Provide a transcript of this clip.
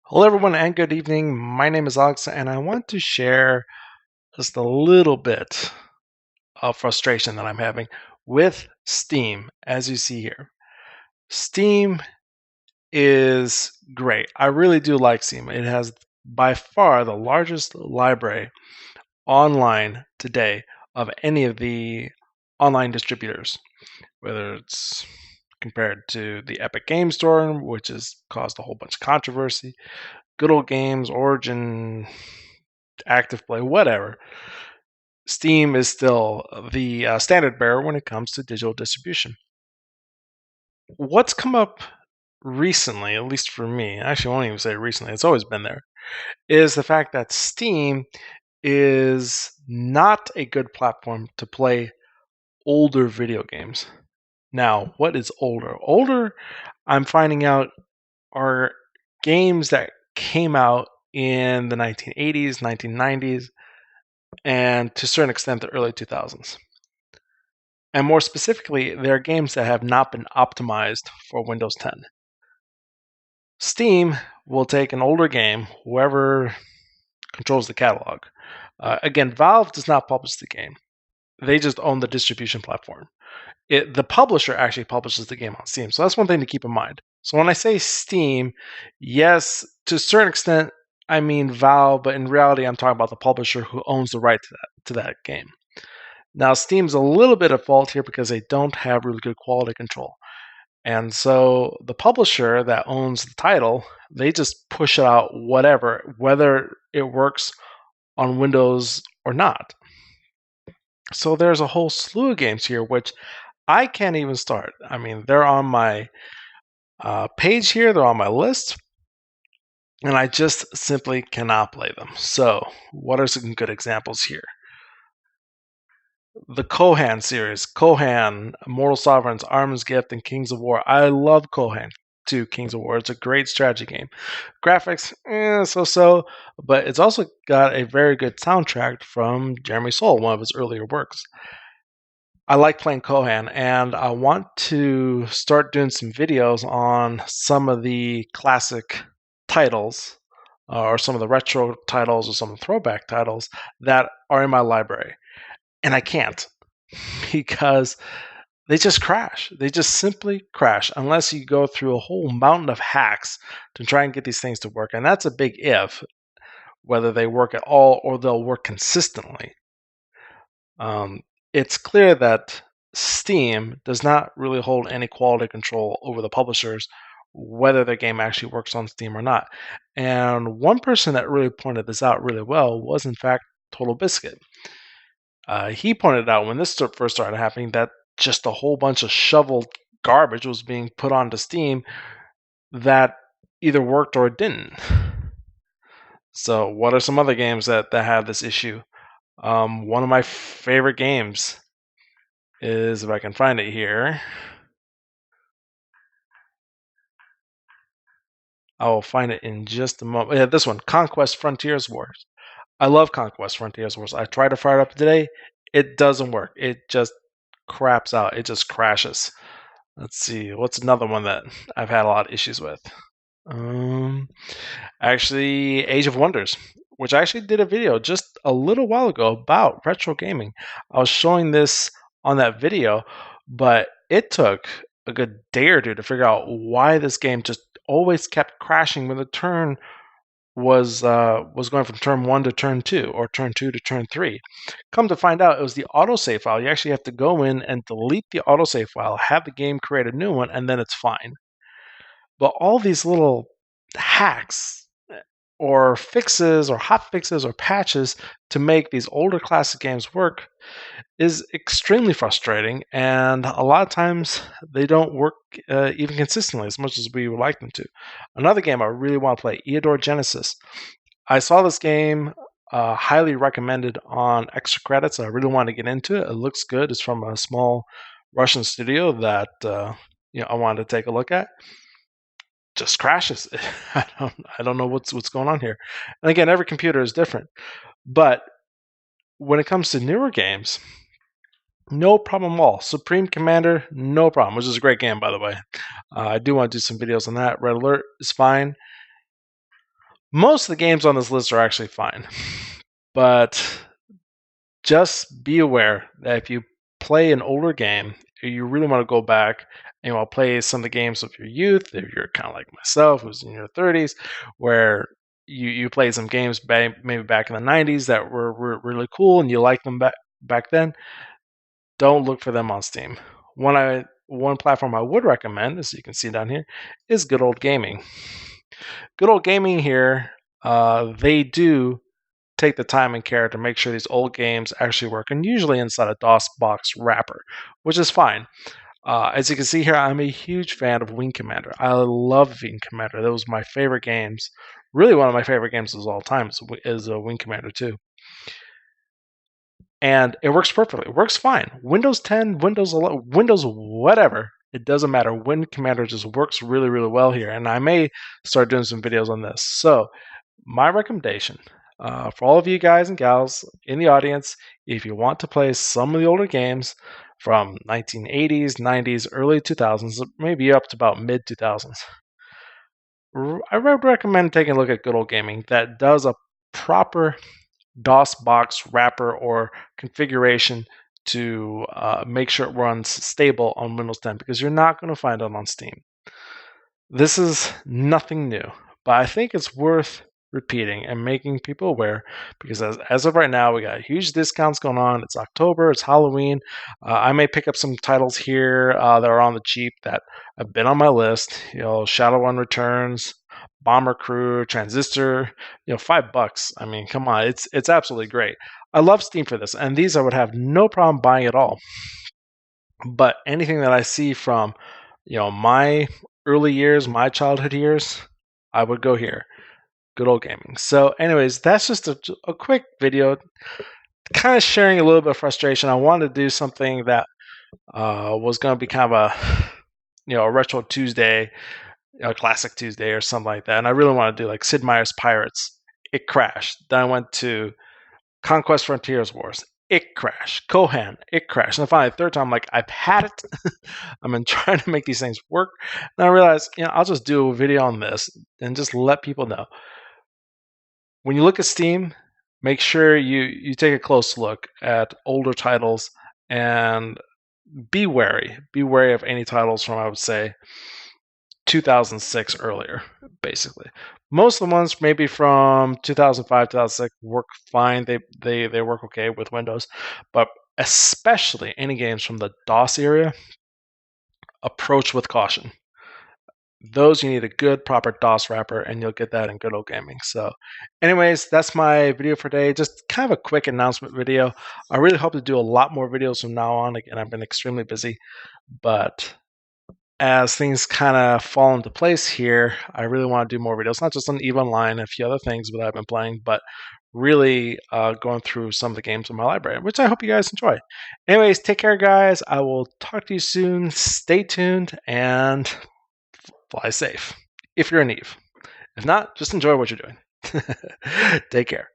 Hello, everyone, and good evening. My name is Alex, and I want to share just a little bit of frustration that I'm having with Steam, as you see here. Steam is great. I really do like Steam. It has by far the largest library online today of any of the online distributors, whether it's compared to the Epic Game Store, which has caused a whole bunch of controversy, Good Old Games, Origin, Active Play, whatever. Steam is still the standard bearer when it comes to digital distribution. What's come up recently, at least for me, actually, I won't even say recently, it's always been there, is the fact that Steam is not a good platform to play older video games. Now, what is older? Older, I'm finding out, are games that came out in the 1980s, 1990s, and to a certain extent the early 2000s. And more specifically, there are games that have not been optimized for Windows 10. Steam will take an older game, whoever controls the catalog. Again, Valve does not publish the game. They just own the distribution platform. The publisher actually publishes the game on Steam. So that's one thing to keep in mind. So when I say Steam, yes, to a certain extent, I mean Valve, but in reality, I'm talking about the publisher who owns the right to that game. Now, Steam's a little bit at fault here because they don't have really good quality control. And so the publisher that owns the title, they just push it out whatever, whether it works on Windows or not. So there's a whole slew of games here which I can't even start. I mean, they're on my page here, they're on my list, and I just simply cannot play them. So, what are some good examples here? The Kohan series, Kohan, Mortal Sovereigns, Arm's Gift, and Kings of War. I love Kohan 2, Kings of War. It's a great strategy game. Graphics, so-so, but it's also got a very good soundtrack from Jeremy Soule, one of his earlier works. I like playing Kohan, and I want to start doing some videos on some of the classic titles, or some of the retro titles, or some of the throwback titles that are in my library. And I can't because they just crash. They just simply crash unless you go through a whole mountain of hacks to try and get these things to work. And that's a big if, whether they work at all or they'll work consistently. It's clear that Steam does not really hold any quality control over the publishers, whether their game actually works on Steam or not. And one person that really pointed this out really well was, in fact, Total Biscuit. He pointed out when this first started happening that just a whole bunch of shoveled garbage was being put onto Steam that either worked or it didn't. So, what are some other games that have this issue? One of my favorite games is, if I can find it here, I will find it in just a moment. Yeah, this one, Conquest Frontiers Wars. I love Conquest Frontiers Wars. I tried to fire it up today. It doesn't work. It just craps out. It just crashes. Let's see. What's another one that I've had a lot of issues with? Actually, Age of Wonders, which I actually did a video just a little while ago about retro gaming. I was showing this on that video, but it took a good day or two to figure out why this game just always kept crashing when the turn was going from turn 1 to turn 2 or turn 2 to turn 3. Come to find out, it was the autosave file. You actually have to go in and delete the autosave file, have the game create a new one, and then it's fine. But all these little hacks or fixes or hot fixes or patches to make these older classic games work is extremely frustrating, and a lot of times they don't work even consistently as much as we would like them to. Another game I really want to play, Eodor Genesis. I saw this game highly recommended on Extra Credits. I really want to get into it. It looks good. It's from a small Russian studio that I wanted to take a look at. Just crashes. I don't know what's going on here. And again, every computer is different. But when it comes to newer games, no problem at all. Supreme Commander, no problem, which is a great game, by the way. I do want to do some videos on that. Red Alert is fine. Most of the games on this list are actually fine, but just be aware that if you play an older game, you really want to go back and you want to play some of the games of your youth, if you're kind of like myself, who's in your 30s, where you played some games maybe back in the 90s that were really cool and you liked them back then, don't look for them on Steam. One platform I would recommend, as you can see down here, is Good Old Gaming. Good Old Gaming here, they do take the time and care to make sure these old games actually work, and usually inside a DOS box wrapper, which is fine. As you can see here, I'm a huge fan of Wing Commander. I love Wing Commander. That was my favorite games. Really, one of my favorite games of all time is Wing Commander 2. And it works perfectly. It works fine. Windows 10, Windows 11, Windows whatever, it doesn't matter. Wing Commander just works really, really well here. And I may start doing some videos on this. So my recommendation for all of you guys and gals in the audience, if you want to play some of the older games from 1980s, 90s, early 2000s, maybe up to about mid 2000s, I would recommend taking a look at Good Old Gaming that does a proper DOS box wrapper or configuration to make sure it runs stable on Windows 10, because you're not going to find it on Steam. This is nothing new, but I think it's worth repeating and making people aware, because as of right now, we got huge discounts going on. It's October, it's Halloween. I may pick up some titles here that are on the cheap that have been on my list. Shadow One Returns, Bomber Crew, Transistor. $5. I mean, come on, it's absolutely great. I love Steam for this, and these I would have no problem buying at all. But anything that I see from my early years, my childhood years, I would go here. Good Old Gaming. So anyways, that's just a quick video kind of sharing a little bit of frustration. I wanted to do something that was going to be kind of a retro Tuesday, classic Tuesday or something like that. And I really want to do like Sid Meier's Pirates. It crashed. Then I went to Conquest Frontiers Wars. It crashed. Kohan. It crashed. And then finally, third time, I'm like, I've had it. I've been trying to make these things work. And I realized, I'll just do a video on this and just let people know. When you look at Steam, make sure you take a close look at older titles and be wary. Be wary of any titles from, I would say, 2006 earlier, basically. Most of the ones maybe from 2005, 2006 work fine. They work okay with Windows, but especially any games from the DOS era, approach with caution. Those you need a good proper DOS wrapper, and you'll get that in Good Old Gaming. So anyways, that's my video for today. Just kind of a quick announcement video. I really hope to do a lot more videos from now on. Again, I've been extremely busy, but as things kind of fall into place here, I really want to do more videos, not just on EVE Online and a few other things that I've been playing, but really going through some of the games in my library, which I hope you guys enjoy. Anyways, take care, guys. I will talk to you soon. Stay tuned and fly safe if you're in EVE. If not, just enjoy what you're doing. Take care.